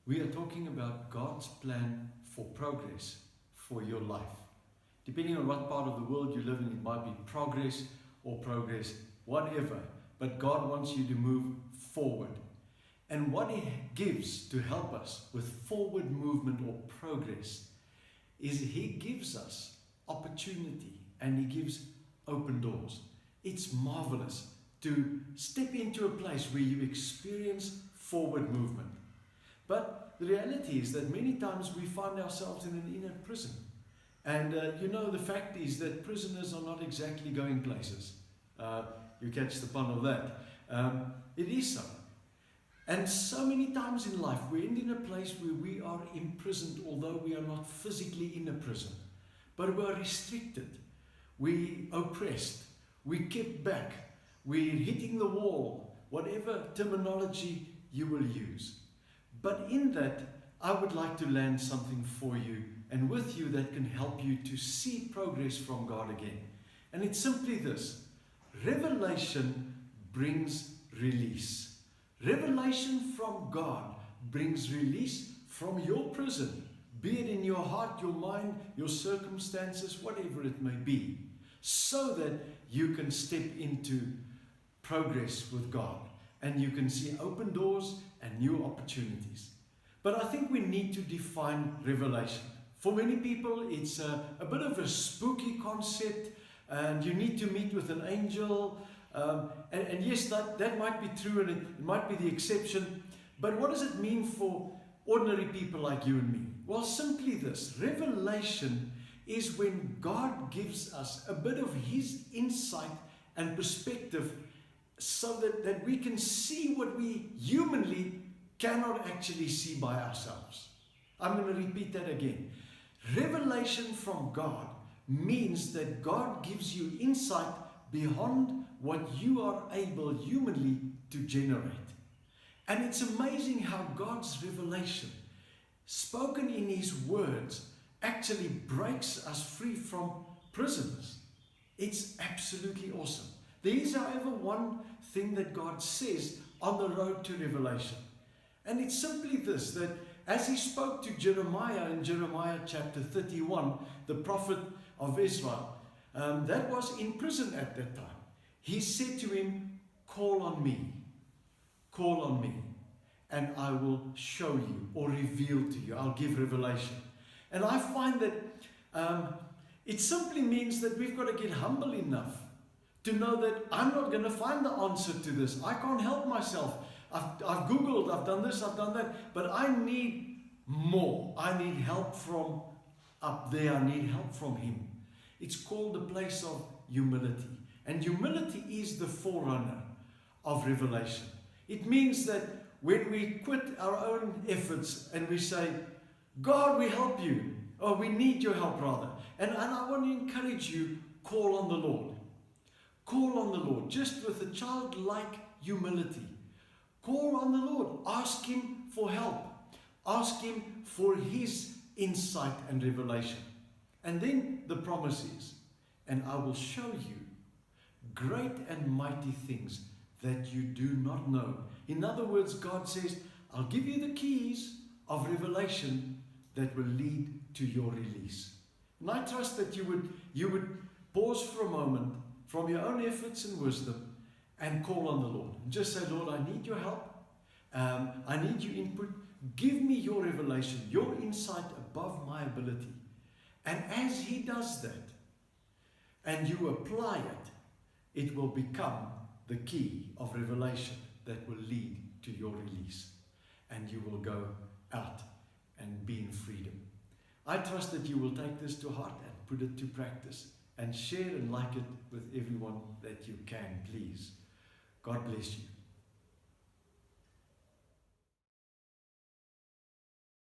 We are talking about God's plan for progress for your life. Depending on what part of the world you live in, it might be progress or progress, whatever. But God wants you to move forward. And what He gives to help us with forward movement or progress is He gives us opportunity and He gives open doors. It's marvelous to step into a place where you experience forward movement. But the reality is that many times we find ourselves in an inner prison. And the fact is that prisoners are not exactly going places. You catch the pun of that. It is so. And so many times in life we end in a place where we are imprisoned, although we are not physically in a prison. But we are restricted. We oppressed. We kept back. We're hitting the wall. Whatever terminology you will use. But in that, I would like to land something for you and with you that can help you to see progress from God again. And it's simply this. Revelation brings release. Revelation from God brings release from your prison, be it in your heart, your mind, your circumstances, whatever it may be, so that you can step into progress with God and you can see open doors and new opportunities. But I think we need to define revelation. For many people, it's a bit of a spooky concept, and you need to meet with an angel. And yes, that might be true, and it might be the exception. But what does it mean for ordinary people like you and me? Well, simply this. Revelation is when God gives us a bit of His insight and perspective so that we can see what we humanly cannot actually see by ourselves. I'm going to repeat that again. Revelation from God means that God gives you insight beyond what you are able humanly to generate. And it's amazing how God's revelation, spoken in His words, actually breaks us free from prisons. It's absolutely awesome. There is, however, one thing that God says on the road to revelation. And it's simply this, that as He spoke to Jeremiah in Jeremiah chapter 31, the prophet of Israel, that was in prison at that time. He said to him, call on me, and I will show you or reveal to you. I'll give revelation. And I find that it simply means that we've got to get humble enough to know that I'm not going to find the answer to this. I can't help myself. I've Googled, I've done this, I've done that, but I need more. I need help from up there. I need help from Him. It's called the place of humility. And humility is the forerunner of revelation. It means that when we quit our own efforts and we say, God, we help you, or we need your help rather. And I want to encourage you, call on the Lord. Call on the Lord, just with a childlike humility. Call on the Lord. Ask Him for help. Ask Him for His insight and revelation. And then the promise is, and I will show you great and mighty things that you do not know. In other words, God says, I'll give you the keys of revelation that will lead to your release. And I trust that you would pause for a moment from your own efforts and wisdom and call on the Lord. And just say, Lord, I need your help. I need your input. Give me your revelation, your insight above my ability. And as He does that, and you apply it, it will become the key of revelation that will lead to your release. And you will go out and be in freedom. I trust that you will take this to heart and put it to practice and share and like it with everyone that you can, please. God bless you.